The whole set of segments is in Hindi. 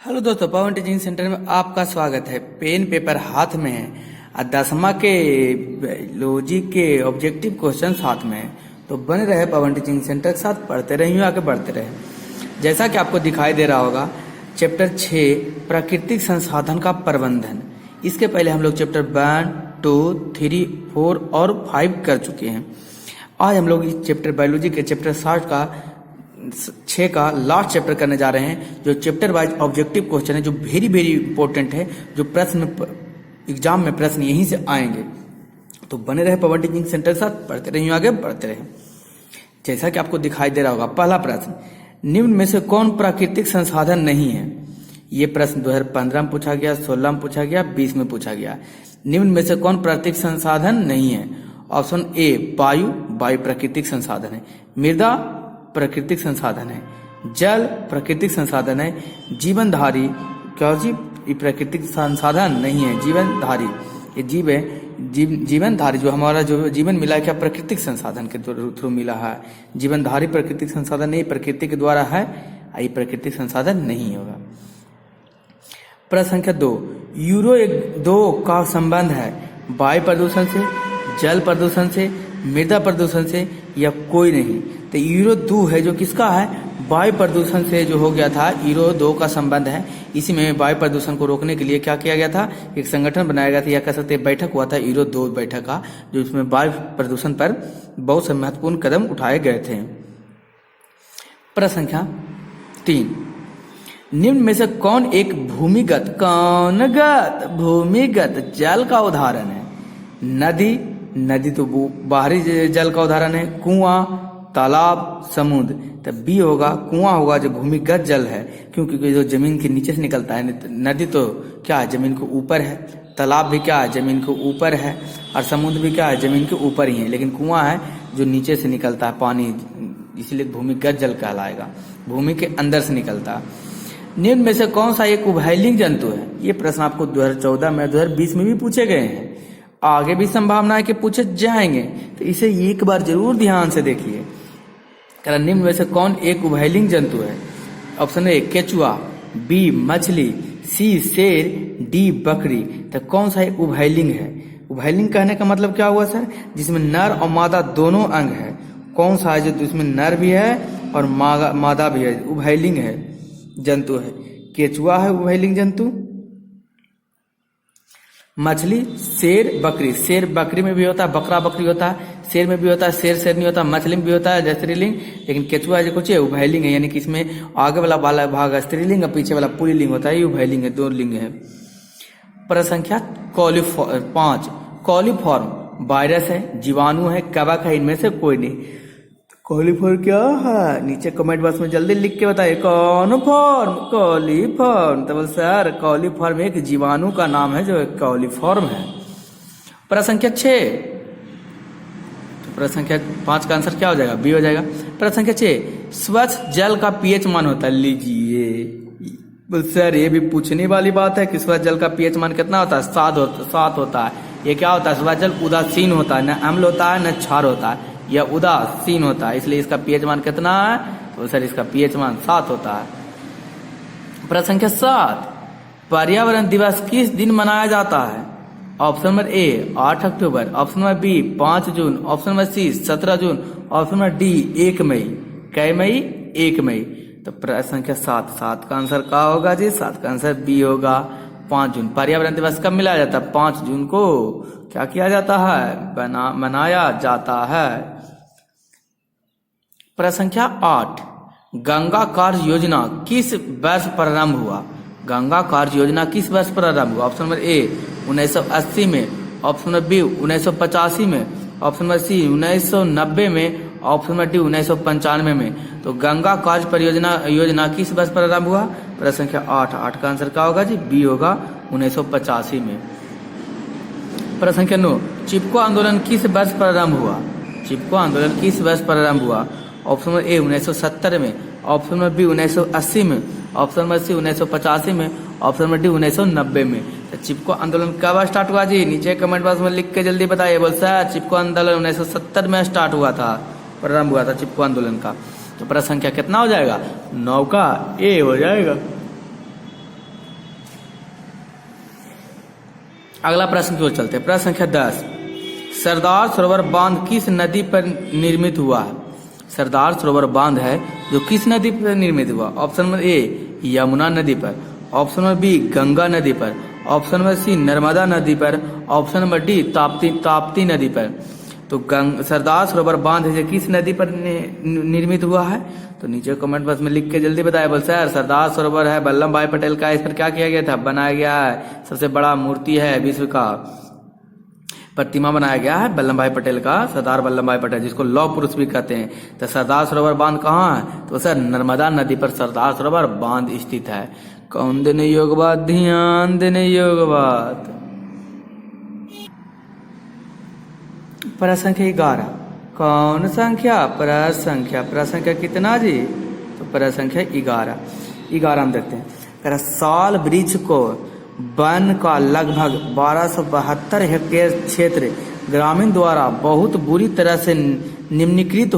हेलो दोस्तों, पवन टीचिंग सेंटर में आपका स्वागत है। पेन पेपर हाथ में है और 10वीं के लॉजिक के ऑब्जेक्टिव क्वेश्चन हाथ में है। तो बने रहे पवन टीचिंग सेंटर के साथ, पढ़ते रहिए, आगे बढ़ते रहे। जैसा कि आपको दिखाई दे रहा होगा, चैप्टर 6 प्राकृतिक संसाधन का प्रबंधन। इसके पहले हम लोग चैप्टर 1, 2, 3, 4 और 5 कर चुके हैं। आज हम लोग इस चैप्टर बायोलॉजी के चैप्टर 6 का लास्ट चैप्टर करने जा रहे हैं, जो चैप्टर वाइज ऑब्जेक्टिव क्वेश्चन है, जो वेरी वेरी इंपॉर्टेंट है, जो प्रश्न एग्जाम में प्रश्न यहीं से आएंगे। तो बने रहे पवन टीचिंग सेंटर के साथ, पढ़ते रहिए, आगे बढ़ते रहे। जैसा कि आपको दिखाई दे रहा होगा, पहला प्रश्न, निम्न में से कौन प्राकृतिक संसाधन नहीं है? ये प्रश्न 2015 में पूछा गया, 16 में पूछा गया, 20 में पूछा गया। निम्न में से कौन प्राकृतिक संसाधन नहीं है? ऑप्शन ए वायु, वायु प्राकृतिक संसाधन है। मृदा प्राकृतिक संसाधन है। जल प्राकृतिक संसाधन है। जीवनधारी, क्या जी? ये प्राकृतिक संसाधन नहीं है, जीवनधारी, ये जीव है। जीवनधारी जो हमारा जो जीवन मिला है, क्या प्राकृतिक संसाधन के थ्रू मिला है? जीवनधारी प्राकृतिक संसाधन नहीं, प्रकृति के द्वारा है, ये प्राकृतिक संसाधन नहीं होगा। प्रश्न संख्या 2, यूरो 2 का संबंध है वायु प्रदूषण से, जल प्रदूषण से, मृदा प्रदूषण से, या कोई नहीं? तो यूरो 2 है जो किसका है? वायु प्रदूषण से जो हो गया था, यूरो 2 का संबंध है। इसी में वायु प्रदूषण को रोकने के लिए क्या किया गया था? एक संगठन बनाया गया था, या कह सकते बैठक हुआ था, यूरो 2 बैठक का, जो इसमें वायु प्रदूषण पर बहुत से महत्वपूर्ण कदम उठाए गए थे। प्रश्न संख्या 3, निम्न में से कौन एक भूमिगत जल का उदाहरण है? नदी, नदी तो बाहरी जल का उदाहरण है। कुआं, तालाब, समुद्र। तो बी होगा, कुआं होगा जो भूमिगत जल है, क्योंकि जो जमीन के नीचे से निकलता है। नदी तो क्या है? जमीन के ऊपर है। तालाब भी क्या है? जमीन के ऊपर है। और समुद्र भी क्या है? जमीन के ऊपर ही है। लेकिन कुआं है जो नीचे से निकलता है पानी, इसलिए भूमिगत जल कहलाएगा, भूमि के अंदर से निकलता है। निम्न में से कौन सा एक उभयलिंग जंतु है? ये प्रश्न आपको 2014 में, 2020 में भी पूछे गए हैं, आगे भी संभावना है कि पूछे जाएंगे। तो इसे एक बार जरूर ध्यान से देखिए। निम्न में से कौन एक उभयलिंग जंतु है? ऑप्शन ए केचुआ, बी मछली, सी शेर, डी बकरी। तो कौन सा एक उभयलिंग है? उभयलिंग कहने का मतलब क्या हुआ सर? जिसमें नर और मादा दोनों अंग है। कौन सा है जो जिसमें नर भी है और मादा भी है? उभयलिंग है, जंतु है। केचुआ है उभयलिंग जंतु। मछली, शेर, बकरी। शेर बकरी में भी होता है, बकरा बकरी होता है। शेर में भी होता है, शेर शेर नहीं होता। मछली में भी होता है स्त्रीलिंग, लेकिन केचुआ जो कुछ है उभयलिंग है, यानी कि इसमें आगे वाला भाग स्त्रीलिंग और पीछे वाला पुल्लिंग होता है। ये उभयलिंग है, 2 लिंग है। प्रश्न संख्या 5, कॉलीफॉर्म वायरस है, जीवाणु है, कवक है, इनमें से कोई नहीं। कॉलीफॉर्म क्या है? नीचे कमेंट बॉक्स में जल्दी लिख के बताइए। कौन फॉर्म? कॉलीफॉर्म। तो सर कॉलीफॉर्म एक जीवाणु का नाम है जो कॉलीफॉर्म है। प्रश्न संख्या 6, तो प्रश्न संख्या 5 का आंसर क्या हो जाएगा? बी हो जाएगा। प्रश्न संख्या 6, स्वच्छ जल का पीएच मान होता है। लीजिए सर, ये भी पूछने वाली बात है कि स्वच्छ जल का पीएच मान कितना होता है? 7 होता है। ये क्या होता है? स्वच्छ जल उदासीन होता है, न अम्ल होता है, न क्षार होता है, या उदासीन होता है, इसलिए इसका पीएच मान कितना है? तो सर इसका पीएच मान 7 होता है। प्रश्न संख्या 7, पर्यावरण दिवस किस दिन मनाया जाता है? Option number A 8 October, option number B 5 June, option number C 17 June, option number D 1 मई। कै मई? 1 मई। तो प्रश्न संख्या 7 का आंसर क्या होगा जी? 7 का आंसर बी होगा, 5 जून। पर्यावरण दिवस कब मिलाया जाता है? 5 जून को क्या किया जाता है? मनाया जाता है। प्रश्न संख्या 8, गंगा कार्य योजना किस वर्ष प्रारंभ हुआ? गंगा कार्य योजना किस वर्ष प्रारंभ हुआ? ऑप्शन नंबर ए 1980 में, ऑप्शन नंबर बी 1985 में, ऑप्शन नंबर सी 1990 में, ऑप्शन नंबर डी 1995 में। तो गंगा कार्य परियोजना योजना किस वर्ष प्रारंभ हुआ? प्रश्न संख्या 8 का आंसर क्या होगा जी? बी होगा, 1985 में। प्रश्न संख्या 9, चिपको आंदोलन किस वर्ष प्रारंभ हुआ? चिपको आंदोलन किस वर्ष प्रारंभ हुआ? ऑप्शन नंबर ए 1970 में, ऑप्शन नंबर बी 1980 में, ऑप्शन नंबर सी 1985 में, ऑप्शन नंबर डी 1990 में। तो चिपको आंदोलन कब स्टार्ट हुआ जी? नीचे कमेंट बॉक्स में लिख के जल्दी बताइए। बोल सर चिपको आंदोलन 1970 में स्टार्ट हुआ था, प्रारंभ हुआ था चिपको आंदोलन का। तो प्रश्न संख्या कितना हो जाएगा? 9 का ए हो जाएगा। अगला प्रश्न की ओर चलते हैं। प्रश्न संख्या 10, सरदार सरोवर बांध किस नदी पर निर्मित हुआ है? सरदार सरोवर बांध है जो किस नदी पर निर्मित हुआ? ऑप्शन नंबर ए यमुना नदी पर, ऑप्शन नंबर बी गंगा नदी पर, ऑप्शन नंबर सी नर्मदा नदी पर, ऑप्शन नंबर डी ताप्ती नदी पर। तो सरदार सरोवर बांध है किस नदी पर निर्मित हुआ है? तो नीचे कमेंट बॉक्स में लिख के जल्दी बताया। बोल सर सरदार सरोवर है वल्लभ भाई पटेल का, इस पर क्या किया गया था? बनाया गया है, सबसे बड़ा मूर्ति है विश्व का, प्रतिमा बनाया गया है वल्लभ भाई पटेल का, सरदार वल्लभ भाई पटेल, जिसको लौह पुरुष भी कहते हैं। तो सरदार सरोवर बांध कहाँ है? तो सर नर्मदा नदी पर सरदार सरोवर बांध स्थित है। कौन देने योग बात? ध्यान देने योग बात। प्रश्न संख्या 11, कौन संख्या? प्रश्न संख्या कितना जी? तो प्रश्न संख्या 11 हम देखते हैं। साल वृक्ष को वन का लगभग 1272 हेक्टेयर क्षेत्र ग्रामीण द्वारा बहुत बुरी तरह से निम्नीकृत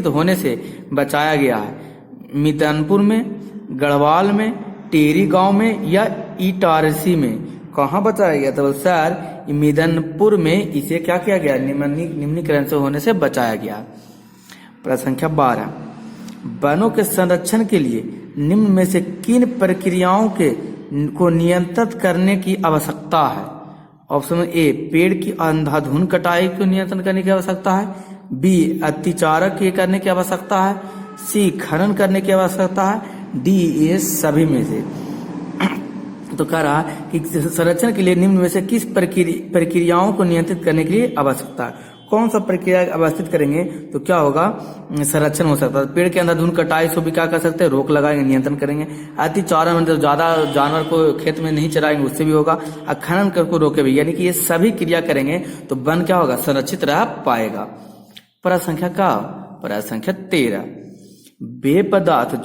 होने से बचाया गया है। मिदनपुर में, गढ़वाल में, टेरी गांव में या इटारसी में? कहाँ बचाया गया? तो सर मिदनपुर में इसे क्या किया गया? निम्नीकरण से होने से बचाया गया। प्रश्न संख्या 12, वनों के संरक्षण के लिए निम्न में से किन प्रक्रियाओं को नियंत्रित करने की आवश्यकता है? ऑप्शन ए पेड़ की अंधाधुंध कटाई को नियंत्रण करने की आवश्यकता है, बी अतिचारक के करने की आवश्यकता है, सी खनन करने की आवश्यकता है, डी ये सभी में से। तो कह रहा कि संरक्षण के लिए निम्न में से किस प्रक्रियाओं को नियंत्रित करने के लिए आवश्यकता है? कौन सा प्रक्रिया अवस्थित करेंगे तो क्या होगा? संरक्षण हो सकता है। पेड़ के अंधाधुंध कटाई से भी क्या कर सकते हैं? रोक लगाएंगे, नियंत्रण करेंगे। अतिचारण मतलब ज्यादा जानवर को खेत में नहीं चराएंगे, उससे भी होगा। और खनन कर को रोके भी, यानी कि ये सभी क्रिया करेंगे तो वन क्या होगा? संरक्षित रह पाएगा। प्रश्न संख्या का प्रश्न संख्या 13, वे पदार्थ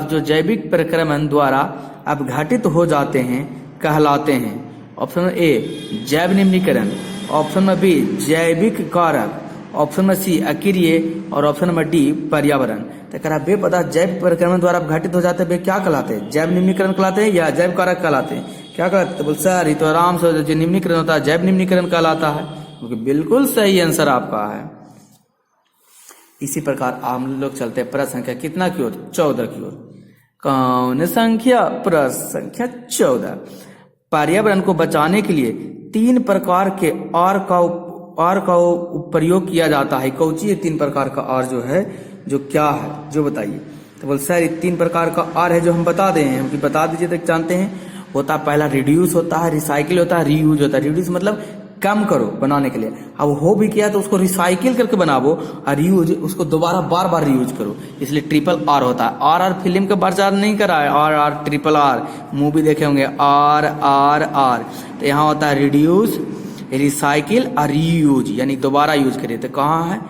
जो जैविक प्रक्रमण द्वारा अपघटित हो जाते हैं कहलाते हैं। ऑप्शन नंबर ए जैव निम्नीकरण, ऑप्शन नंबर बी जैविक कारक, ऑप्शन नंबर सी अक्रिय और ऑप्शन नंबर डी पर्यावरण। तो कह रहा वे पदार्थ जैव प्रक्रमण द्वारा अपघटित हो जाते हैं, वे क्या कहलाते हैं? जैव निम्नीकरण कहलाते हैं या जैव कारक कहलाते हैं? क्या कहलाते? तो बोल सर ये तो आराम से जो निम्नीकरण होता है जैव निम्नीकरण कहलाता है, क्योंकि बिल्कुल सही आंसर आपका है। इसी प्रकार हम लोग चलते हैं प्रश्न संख्या कितना की ओर? 14 की ओर। कौन संख्या? प्रश्न संख्या 14, पर्यावरण को बचाने के लिए 3 प्रकार के आर का प्रयोग किया जाता है। कौची ये 3 प्रकार का आर जो है, जो क्या है जो बताइए? तो बोल सर 3 प्रकार का आर है जो हम बता दें, हम बता दीजिए तक जानते हैं। होता है पहला रिड्यूस होता है, रिसाइकिल होता है, रीयूज होता है। रिड्यूस मतलब कम करो बनाने के लिए, अब हो भी किया तो उसको रिसाइकिल करके बनावो, और रीयूज उसको दोबारा बार बार रीयूज करो, इसलिए ट्रिपल आर होता है। आर फिल्म का प्रचार नहीं करा है, आर ट्रिपल आर मूवी देखे होंगे, आर आर आर। तो यहाँ होता है रिड्यूस, रिसाइकिल और रीयूज, यानी दोबारा यूज करिए। तो कहाँ है?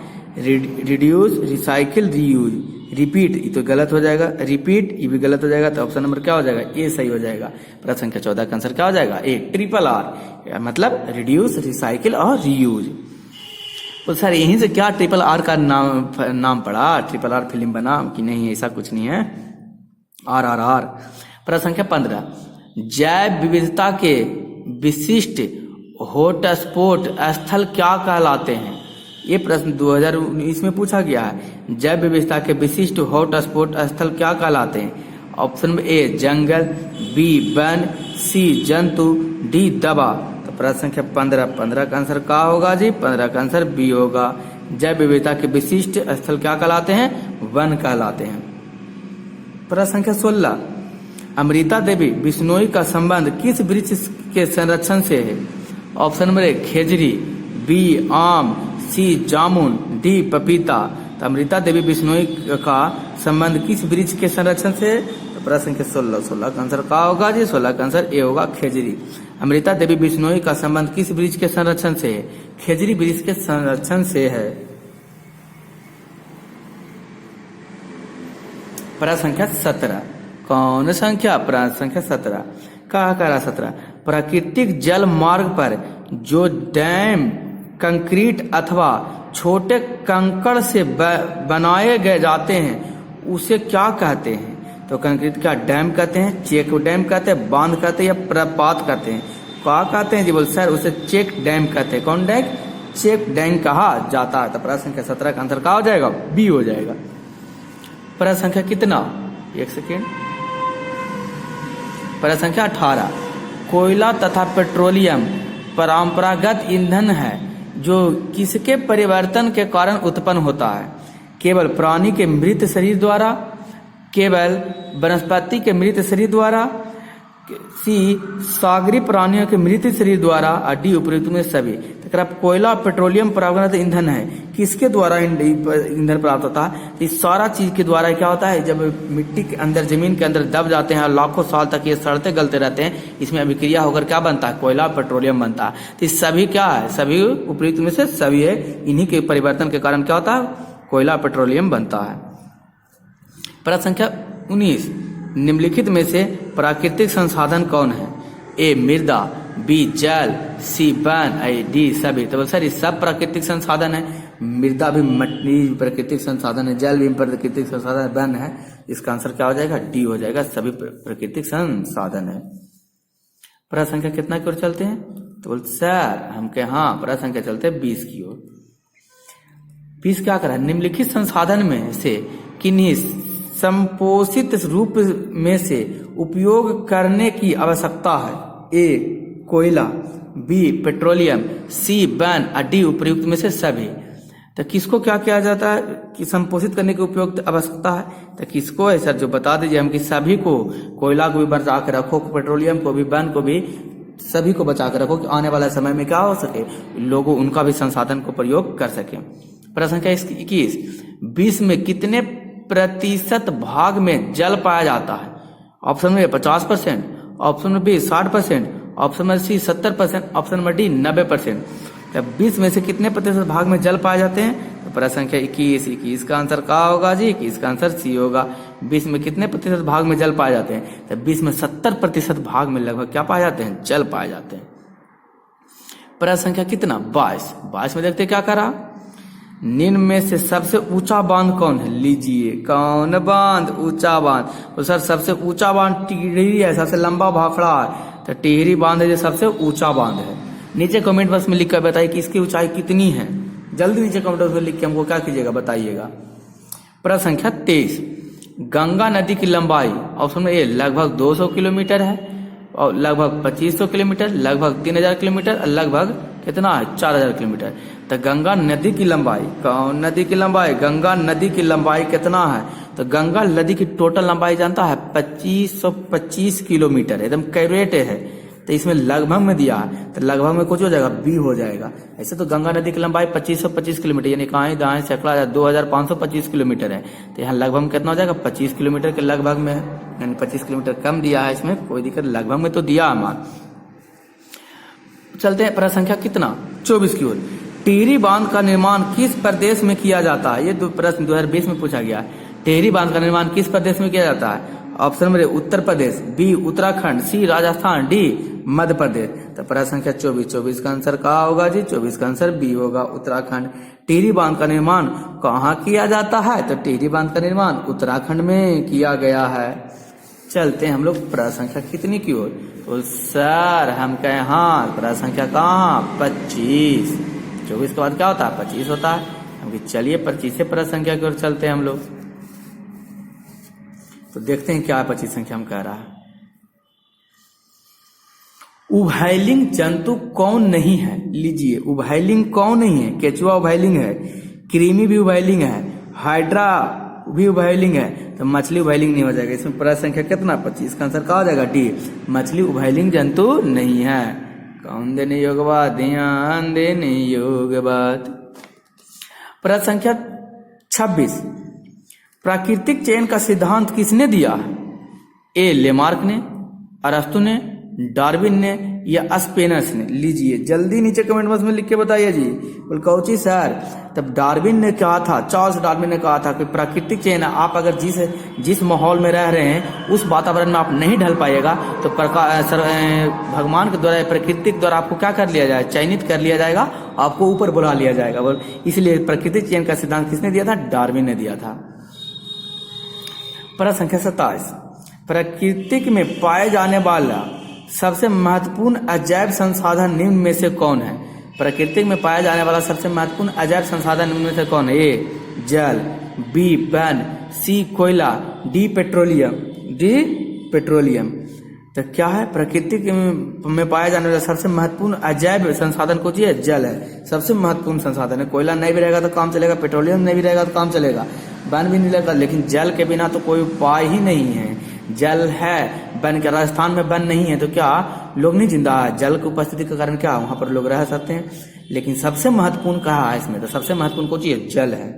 Reduce, recycle, reuse. रिपीट ये तो गलत हो जाएगा, रिपीट ये भी गलत हो जाएगा। तो ऑप्शन नंबर क्या हो जाएगा? ए सही हो जाएगा। प्रश्न संख्या 14 का आंसर क्या हो जाएगा? ए ट्रिपल आर, मतलब रिड्यूस, रिसाइकिल और रीयूज। तो सर यहीं से क्या ट्रिपल आर का नाम पड़ा? ट्रिपल आर फिल्म बना कि नहीं? ऐसा कुछ नहीं है, आर आर आर। प्रश्न संख्या 15, जैव विविधता के विशिष्ट हॉटस्पॉट स्थल क्या कहलाते हैं? ये प्रश्न 2019 में पूछा गया है। जैव विविधता के विशिष्ट हॉटस्पॉट स्थल क्या कहलाते हैं? ऑप्शन ए जंगल, बी वन, सी जंतु, डी दवा। तो प्रश्न संख्या 15 का आंसर क्या होगा जी? 15 का आंसर बी होगा। जैव विविधता के विशिष्ट स्थल क्या कहलाते हैं? वन कहलाते हैं। प्रश्न संख्या 16, अमृता देवी बिश्नोई का संबंध किस वृक्ष के संरक्षण से है? ऑप्शन नंबर ए खेजड़ी, बी आम, सी जामुन, डी पपीता। तो अमृता देवी बिश्नोई का संबंध किस वृक्ष के संरक्षण से? तो प्रश्न संख्या 16 का आंसर क्या होगा जी? 16 का आंसर ए होगा खेजड़ी। अमृता देवी बिश्नोई का संबंध किस वृक्ष के संरक्षण से है? खेजड़ी वृक्ष के संरक्षण से है। प्रश्न संख्या 17, कौन संख्या? प्रश्न संख्या 17 का कह रहा 17, प्राकृतिक जल मार्ग पर जो डैम कंक्रीट अथवा छोटे कंकड़ से बनाए गए जाते हैं उसे क्या कहते हैं? तो कंक्रीट का डैम कहते हैं, चेक डैम कहते हैं, बांध कहते हैं या प्रपात कहते हैं? क्या कहते हैं जी? बोल सर उसे चेक डैम कहते हैं। कौन डैम? चेक डैम कहा जाता है। तो प्रश्न संख्या 17 का आंसर क्या हो जाएगा? बी हो जाएगा। प्रश्न संख्या कितना? एक सेकेंड। प्रश्न संख्या 18, कोयला तथा पेट्रोलियम परंपरागत ईंधन है जो किसके परिवर्तन के कारण उत्पन्न होता है? केवल प्राणी के मृत शरीर द्वारा, केवल वनस्पति के मृत शरीर द्वारा, सी सागरीय प्राणियों के मृत शरीर द्वारा, और डी उपयुक्त में सभी। तो कोयला पेट्रोलियम परंपरागत ईंधन है, किसके द्वारा ईंधन प्राप्त होता है? इस सारा चीज के द्वारा क्या होता है, जब मिट्टी के अंदर, जमीन के अंदर दब जाते हैं और लाखों साल तक ये सड़ते गलते रहते हैं, इसमें अभिक्रिया होकर क्या बनता है? कोयला पेट्रोलियम बनता है। तो इस सभी क्या है? सभी उपयुक्त में से सभी है। इन्हीं के परिवर्तन के कारण क्या होता है? कोयला पेट्रोलियम बनता है। प्रश्न संख्या 19, निम्नलिखित में से प्राकृतिक संसाधन कौन है? ए मृदा, बी जल, सी वन, डी सभी। तो सर ये सब प्राकृतिक संसाधन है। मृदा भी मिट्टी प्राकृतिक संसाधन है, जल भी प्राकृतिक संसाधन है, वन है। इसका आंसर क्या हो जाएगा? डी हो जाएगा, सभी प्राकृतिक संसाधन है। प्रश्न संख्या कितना की ओर चलते हैं? तो बोल सर हम के हाँ प्रश्न संख्या चलते हैं 20 की ओर। 20 क्या करा? निम्नलिखित संसाधन में से किन्हीं संपोषित रूप में से उपयोग करने की आवश्यकता है? ए कोयला, बी पेट्रोलियम, सी वन, और डी उपयुक्त में से सभी। तो किसको क्या किया जाता है कि संपोषित करने की उपयोग आवश्यकता है? तो किसको है सर? जो बता दीजिए हम कि सभी को, कोयला को भी बचा के रखो, पेट्रोलियम को भी, वन को भी, सभी को बचा के रखो कि आने वाले समय में क्या हो सके, लोगों उनका भी संसाधन को प्रयोग कर सके। प्रश्न संख्या 21, विश्व में कितने प्रतिशत भाग में जल पाया जाता है? ऑप्शन में 50%, ऑप्शन में बी 60%, ऑप्शन में सी 70%, ऑप्शन में डी 90%। तो 20 में से कितने प्रतिशत भाग में जल पाए जाते हैं? तो प्रश्न संख्या 21 का आंसर क्या होगा जी? 21 का आंसर सी होगा। 20 में कितने प्रतिशत भाग में जल पाए जाते हैं? तो 20 में 70% भाग में लगभग क्या पाए जाते हैं? जल पाए जाते हैं। प्रश्न संख्या कितना? 22 में देखते क्या करा? निम्न में से सबसे ऊंचा बांध कौन है? लीजिए कौन बांध? ऊंचा बांध। तो सर सबसे ऊंचा बांध टिहरी है, सबसे लंबा भाखड़ा है। तो टिहरी बांध है जो सबसे ऊंचा बांध है। नीचे कमेंट बॉक्स में लिख कर बताइए कि इसकी ऊंचाई कितनी है। जल्दी नीचे कमेंट बॉक्स में लिख के हमको क्या कीजिएगा? बताइएगा। प्रश्न संख्या 23, गंगा नदी की लंबाई ऑप्शन में ए लगभग 200 किलोमीटर है, और लगभग 2500 किलोमीटर, लगभग 3000 किलोमीटर, और लगभग कितना है? 4000 किलोमीटर। तो गंगा नदी की लंबाई, कौन नदी की लंबाई? गंगा नदी की लंबाई कितना है? तो गंगा नदी की टोटल लंबाई जानता है? 2525 किलोमीटर, एकदम कैरेट है। तो इसमें लगभग में दिया है, तो लगभग में कुछ हो जाएगा? बी हो जाएगा। ऐसे तो गंगा नदी की लंबाई 2525 किलोमीटर, यानी कहाँ दाएं सैकड़ा 2525 किलोमीटर है। तो यहाँ लगभग में कितना हो जाएगा? 25 किलोमीटर के लगभग में है, यानी 25 किलोमीटर कम दिया है। इसमें कोई दिक्कत, लगभग में तो दिया हमारा। चलते हैं प्रश्न संख्या कितना? 24 की ओर। टिहरी बांध का निर्माण किस प्रदेश में किया जाता है? ये प्रश्न 2020 में पूछा गया है। टिहरी बांध का निर्माण किस प्रदेश में किया जाता है? ऑप्शन में उत्तर प्रदेश, बी उत्तराखंड, सी राजस्थान, डी मध्य प्रदेश। तो प्रश्न संख्या 24 का आंसर क्या होगा जी? 24 का आंसर बी होगा, उत्तराखंड। टिहरी बांध का निर्माण कहाँ किया जाता है? तो टिहरी बांध का निर्माण उत्तराखंड में किया गया है। चलते हैं हम लोग प्रश्न संख्या कितनी की ओर? तो सर हम कहे हाँ प्रश्न संख्या कहाँ? 25। 24 के बाद क्या होता है? 25 होता है। हम चलिए 25 से प्रश्न संख्या की ओर चलते हैं हम लोग। तो देखते हैं क्या है 25 संख्या हम कह रहा है। उभयलिंग जंतु कौन नहीं है? लीजिए उभयलिंग कौन नहीं है? केचुआ उभयलिंग है, कृमि भी उभयलिंग है, हाइड्रा भी उभयलिंग है। तो मछली उभयलिंग नहीं हो जाएगा। इसमें प्रश्न संख्या कितना? 25 का आंसर क्या हो जाएगा? डी, मछली उभयलिंग जंतु नहीं है। कौन देने योग बात? ध्यान देने योग बात। प्रश्न संख्या 26, प्राकृतिक चयन का सिद्धांत किसने दिया है? ए लेमार्क ने, अरस्तु ने, डार्विन ने, या स्पेनर्स ने? लीजिए जल्दी नीचे कमेंट बॉक्स में लिख के बताइए जी। बोल कौची सर? तब डार्विन ने कहा था, चार्ल्स डार्विन ने कहा था कि प्राकृतिक चयन, आप अगर जिस माहौल में रह रहे हैं उस वातावरण में आप नहीं ढल पाइएगा तो भगवान के द्वारा, प्रकृतिक द्वारा आपको क्या कर लिया जाए? चयनित कर लिया जाएगा, आपको ऊपर बुला लिया जाएगा। बोल इसलिए प्राकृतिक चयन का सिद्धांत किसने दिया था? डार्विन ने दिया था। प्रश्न संख्या 27, प्रकृति में पाए जाने वाला सबसे महत्वपूर्ण अजैव संसाधन निम्न में से कौन है? प्रकृति में पाया जाने वाला सबसे महत्वपूर्ण अजैव संसाधन निम्न में से कौन है? ए जल, बी वन, सी कोयला, डी पेट्रोलियम। तो क्या है? प्रकृति में पाया जाने वाला सबसे महत्वपूर्ण अजैव संसाधन कुछ है? जल है, सबसे महत्वपूर्ण संसाधन है। कोयला नहीं भी रहेगा तो काम चलेगा, पेट्रोलियम नहीं भी रहेगा तो काम चलेगा, वन भी नहीं रहेगा, लेकिन जल के बिना तो कोई उपाय ही नहीं है। जल है, वन के राजस्थान में वन नहीं है तो क्या लोग नहीं जिंदा है? जल की उपस्थिति के कारण क्या वहां पर लोग रह सकते हैं, लेकिन सबसे महत्वपूर्ण कहा है इसमें, तो सबसे महत्वपूर्ण कौन चीज है? जल है।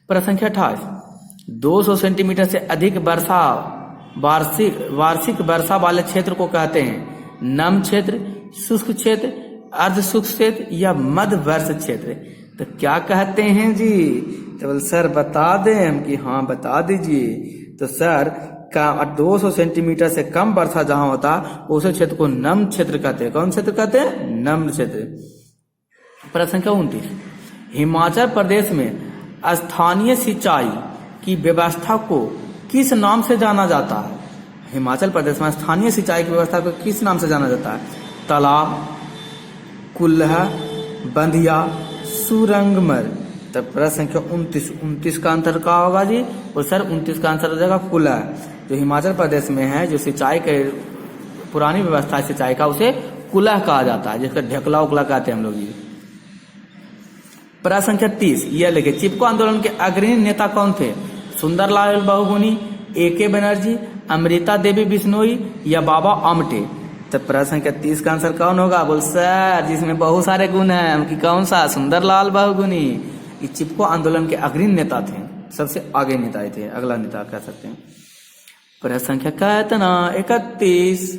प्रश्न संख्या 28, 200 सेंटीमीटर से अधिक वर्षा वार्षिक वर्षा वाले क्षेत्र को कहते हैं? नम क्षेत्र, शुष्क क्षेत्र, अर्ध शुष्क क्षेत्र या मध्य वर्ष क्षेत्र। तो क्या कहते हैं जी? तो बोल सर बता दें हम कि हाँ बता दीजिए। तो सर का 200 सेंटीमीटर से कम वर्षा जहां होता उस क्षेत्र को नम क्षेत्र कहते हैं। कौन क्षेत्र कहते हैं? नम क्षेत्र। प्रश्न संख्या 29, हिमाचल प्रदेश में स्थानीय सिंचाई की व्यवस्था को किस नाम से जाना जाता है? हिमाचल प्रदेश में स्थानीय सिंचाई की व्यवस्था को किस नाम से जाना जाता है? तालाब, कुल्लह, बंधिया, सुरंगमर। तो प्रश्न संख्या 29 का आंसर क्या होगा जी? और सर 29 का आंसर हो जाएगा कुल्लह। जो हिमाचल प्रदेश में है, जो सिंचाई के पुरानी व्यवस्था सिंचाई का, उसे कुल्लह कहा जाता है, जिसका ढेकला उकला कहते हैं हम लोग ये। प्रश्न संख्या 30, यह लिखे चिपको आंदोलन के अग्रणी नेता कौन थे? सुंदरलाल बहुगुणी, A.K. बनर्जी, अमृता देवी बिश्नोई या बाबा आमटे। तो प्रश्न संख्या 30 का आंसर कौन होगा? बोल सर जिसमें बहुत सारे गुण हैं, हम की कौन सा? सुंदरलाल बहुगुणी। ये चिपको आंदोलन के अग्रणी नेता थे, सबसे आगे नेता थे, अगला नेता कह सकते हैं। प्रश्न संख्या कितना? 31।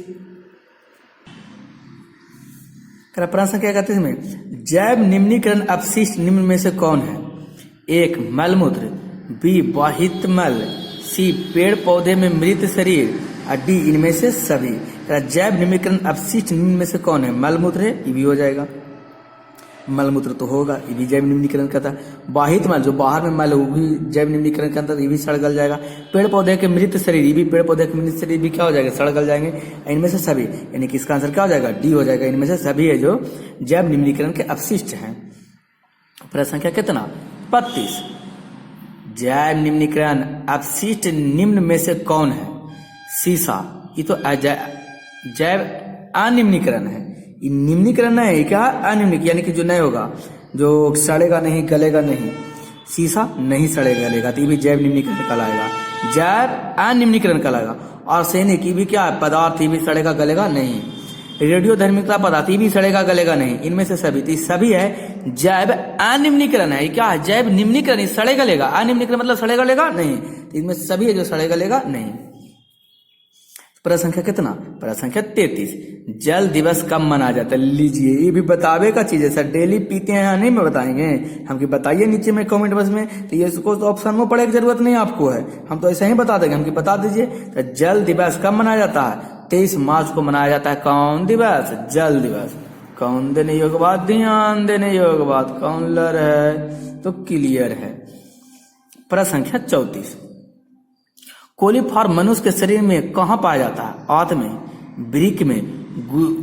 प्रश्न संख्या 31 में जैव निम्नीकरण अपशिष्ट निम्न में से कौन है? 1 मलमूत्र, बी वाहित मल, सी पेड़ पौधे में मृत शरीर और डी इनमें से सभी। जैव निम्नीकरण अपशिष्ट निम्न में से कौन है? मलमूत्र है, ये भी हो जाएगा, मलमूत्र तो होगा, ये भी जैव निम्नीकरण करता है। वाहित मल जो बाहर में मल, वो भी जैव निम्नीकरण करता है, ये भी सड़ गल जाएगा। पेड़ पौधे के मृत शरीर, ये भी पेड़ पौधे के मृत शरीर भी क्या हो जाएगा? सड़ गल जाएंगे। इनमें से सभी, यानी कि इसका आंसर क्या हो जाएगा? डी हो जाएगा। इनमें से सभी है जो जैव निम्नीकरण के अपशिष्ट हैं। प्रश्न संख्या कितना? 32, जैव निम्नीकरण अपशिष्ट निम्न में से कौन है? सीसा, ये तो जैव अनिम्नीकरण है, ये निम्नीकरण है, ये क्या? अनिम्नीकरण, यानी कि जो नहीं होगा, जो सड़ेगा नहीं, गलेगा नहीं। सीसा नहीं सड़ेगा गलेगा, तो ये भी जैव निम्नीकरण कहलाएगा, जैव अनिम्नीकरण कहलाएगा। और सैनिक, ये भी क्या है? पदार्थ, ये भी सड़ेगा गलेगा नहीं। रेडियो धर्मिकता पदार्थ, ये भी सड़ेगा गलेगा नहीं। इनमें से सभी, तो सभी है जैव अनिम्नीकरण है। ये क्या है? जैव निम्नीकरण, सड़े गलेगा, अनिम्नीकरण मतलब सड़े गलेगा नहीं, तो इनमें सभी है जो सड़े गलेगा नहीं। प्रश्न संख्या कितना? प्रश्न संख्या 33, जल दिवस कब मनाया जाता है? लीजिए, ये भी बतावे का चीज है सर, डेली पीते हैं या नहीं में बताएंगे हम, बताइए नीचे में कमेंट बॉक्स में। तो ये इसको तो ऑप्शन में पढ़ने की जरूरत नहीं आपको है, हम तो ऐसे ही बता देंगे, हमको बता दीजिए। तो जल दिवस कब मनाया जाता है? 23 मार्च को मनाया जाता है। कौन दिवस? जल दिवस। कौन देने योग्य बात? ध्यान देने योग्य बात। कौन लर है तो क्लियर है। प्रश्न संख्या 34, कोलीफॉर्म मनुष्य के शरीर में कहाँ पाया जाता है? आंत में, वृक्क में,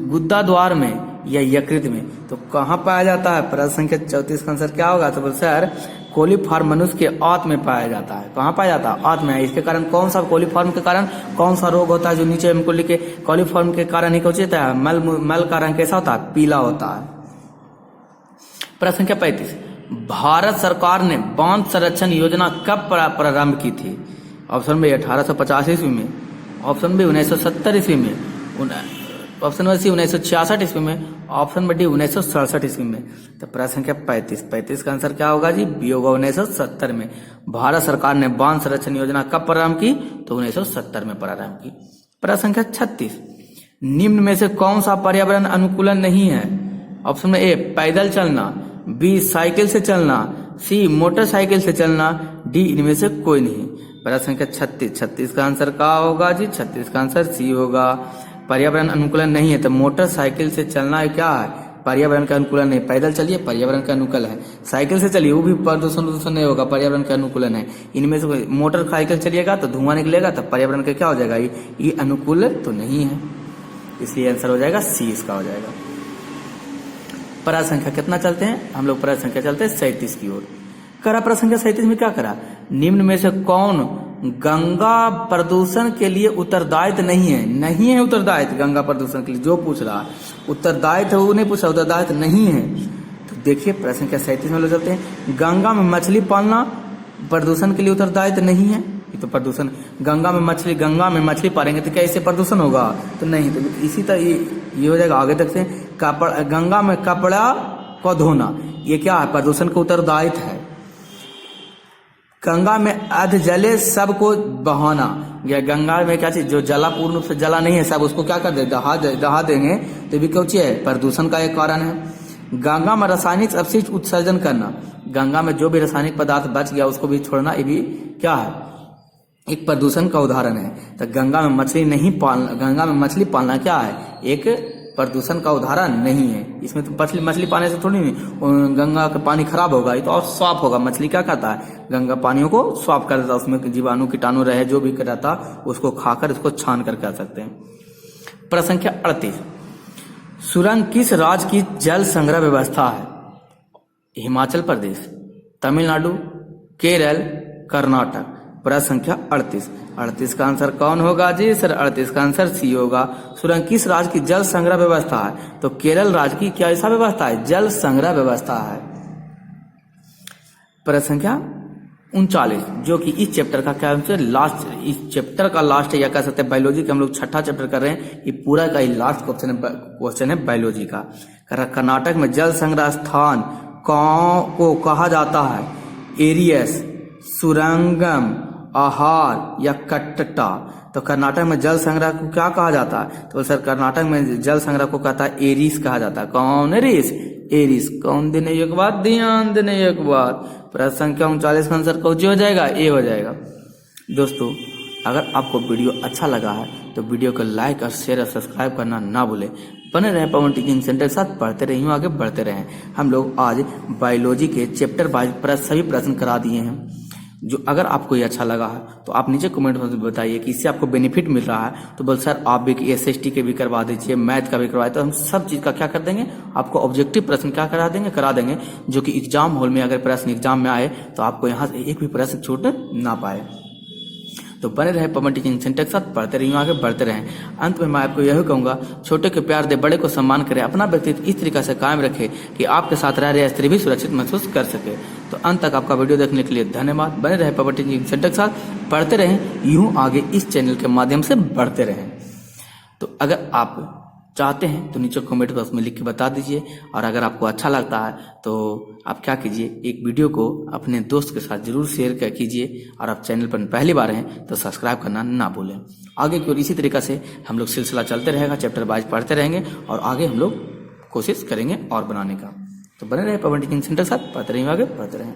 गुद्दा द्वार में या यकृत में। तो कहाँ पाया जाता है? प्रश्न संख्या 34 का आंसर क्या होगा? तो सर कोलीफॉर्म मनुष्य के आंत में पाया जाता है। कहाँ पाया जाता है? आंत में। इसके कारण कौन सा, कोलीफॉर्म के कारण कौन सा रोग होता है? जो नीचे हमको लिखे, कोलीफॉर्म के कारण ही कुछ होता है, मल का रंग कैसा होता है? पीला होता है। प्रश्न संख्या 35, भारत सरकार ने बांध संरक्षण योजना कब प्रारंभ की थी? ऑप्शन बी 1850 ईस्वी में, ऑप्शन बी 1970 ईस्वी में, ऑप्शन सी 1966 ईस्वी में, ऑप्शन डी 1967 ईस्वी में। तो प्रश्न संख्या 35 का आंसर क्या होगा जी? बी होगा 1970 में। भारत सरकार ने बांध संरक्षण योजना कब प्रारंभ की? तो 1970 में प्रारंभ की। प्रश्न संख्या 36, निम्न में से कौन सा पर्यावरण अनुकूलन नहीं है? ऑप्शन में ए पैदल चलना, बी साइकिल से चलना, सी मोटरसाइकिल से चलना, डी इनमें से कोई नहीं। प्रश्न संख्या 36 का आंसर क्या होगा जी? 36 का आंसर सी होगा। पर्यावरण अनुकूलन नहीं है तो मोटरसाइकिल से चलना क्या है? पर्यावरण का अनुकूलन है। पैदल चलिए, पर्यावरण का अनुकूल है। साइकिल से चलिए, वो भी प्रदूषण नहीं होगा, पर्यावरण का अनुकूलन है। इनमें से मोटर साइकिल चलिएगा तो धुआं निकलेगा, तो पर्यावरण का क्या हो जाएगा, ये अनुकूल तो नहीं है। इसलिए आंसर हो जाएगा सी, इसका हो जाएगा। प्रश्न संख्या कितना चलते हैं हम लोग, प्रश्न संख्या चलते हैं 37 की ओर। करा प्रश्न संख्या 37 में क्या करा, निम्न में से कौन गंगा प्रदूषण के लिए उत्तरदायित्व नहीं है। नहीं है उत्तरदायित्व गंगा प्रदूषण के लिए, जो पूछ रहा है उत्तरदायित्व वो नहीं पूछा, उत्तरदायित्व नहीं है। तो देखिए प्रश्न संख्या 37 में लोग चलते हैं। गंगा में मछली पालना प्रदूषण के लिए उत्तरदायित्व नहीं है। ये तो प्रदूषण, गंगा में मछली पालेंगे तो क्या इससे प्रदूषण होगा, तो नहीं। तो इसी तरह ये हो जाएगा। आगे तक से गंगा में कपड़ा को धोना, ये क्या है, प्रदूषण का उत्तरदायित्व है। गंगा में अध जले सबको बहाना, या गंगा में क्या चीज जो जला पूर्ण रूप से जला नहीं है, सब उसको क्या कर दे, दहा देंगे, तो भी क्या है, प्रदूषण का एक कारण है। गंगा में रासायनिक अपशिष्ट उत्सर्जन करना, गंगा में जो भी रासायनिक पदार्थ बच गया उसको भी छोड़ना, ये भी क्या है, एक प्रदूषण का उदाहरण है। तो गंगा में मछली पालना क्या है, एक प्रदूषण का उदाहरण नहीं है। इसमें तो मछली पाने से थोड़ी नहीं गंगा का पानी खराब होगा, ये तो और साफ होगा। मछली क्या करता है, गंगा पानियों को साफ कर देता है, उसमें जीवाणु कीटाणु रहे जो भी रहता उसको खाकर इसको छान कर कर सकते हैं। प्रश्न संख्या 38, सुरंग किस राज्य की जल संग्रह व्यवस्था है। हिमाचल प्रदेश, तमिलनाडु, केरल, कर्नाटक। प्रश्न संख्या 38 का आंसर कौन होगा जी सर, 38 का आंसर सी होगा। सुरंग किस राज्य की जल संग्रह व्यवस्था है, तो केरल राज्य की क्या ऐसा व्यवस्था है, जल संग्रह व्यवस्था है। प्रश्न संख्या 39, जो कि इस चैप्टर का क्या है, लास्ट, इस चैप्टर का लास्ट है, या कह सकते हैं बायोलॉजी का हम लोग छठा चैप्टर कर रहे हैं, ये पूरा का ही लास्ट क्वेश्चन है बायोलॉजी का। कर्नाटक में जल संग्रह स्थान को कहा जाता है एरियस, सुरंगम, आहार या कट्टा। तो कर्नाटक में जल संग्रह को क्या कहा जाता है, तो सर कर्नाटक में जल संग्रह को कहता है एरिस कहा जाता है। कौन एरिस, एरिस। कौन देने एक बात, ध्यान देने एक बात। प्रश्न संख्या 39 का आंसर कौन हो जाएगा, ए हो जाएगा। दोस्तों अगर आपको वीडियो अच्छा लगा है तो वीडियो को लाइक और शेयर और सब्सक्राइब करना ना भूलें। बने रहे पवन टीचिंग सेंटर के साथ, पढ़ते रहिए, आगे बढ़ते रहें। हम लोग आज बायोलॉजी के चैप्टर वाइज सभी प्रश्न करा दिए हैं। जो अगर आपको ये अच्छा लगा है तो आप नीचे कमेंट में बताइए कि इससे आपको बेनिफिट मिल रहा है, तो बोल सर आप भी SST के भी करवा दीजिए, मैथ का भी करवाए, तो हम सब चीज़ का क्या कर देंगे, आपको ऑब्जेक्टिव प्रश्न क्या करा देंगे, जो कि एग्जाम हॉल में अगर प्रश्न एग्जाम में आए तो आपको यहाँ से एक भी प्रश्न छूट ना पाए। तो बने रहे पवन टीचिंग सेंटर के साथ, पढ़ते रहिए, आगे बढ़ते रहें। अंत में मैं आपको यही कहूंगा, छोटे को प्यार दे, बड़े को सम्मान करें, अपना व्यक्तित्व इस तरीके से कायम रखें कि आपके साथ रह रहे स्त्री भी सुरक्षित महसूस कर सके। तो अंत तक आपका वीडियो देखने के लिए धन्यवाद। बने रहे पवन टीचिंग सेंटर के साथ, पढ़ते रहें, यूं आगे इस चैनल के माध्यम से बढ़ते रहें। तो अगर आप चाहते हैं तो नीचे कमेंट बॉक्स में लिख के बता दीजिए, और अगर आपको अच्छा लगता है तो आप क्या कीजिए, एक वीडियो को अपने दोस्त के साथ जरूर शेयर कीजिए, और आप चैनल पर पहली बार हैं तो सब्सक्राइब करना ना भूलें। आगे की ओर इसी तरीका से हम लोग सिलसिला चलते रहेगा, चैप्टर वाइज पढ़ते रहेंगे, और आगे हम लोग कोशिश करेंगे और बनाने का। तो बने रहे पवन टीचिंग सेंटर के साथ, पढ़ते रहेंगे, आगे बढ़ते रहें।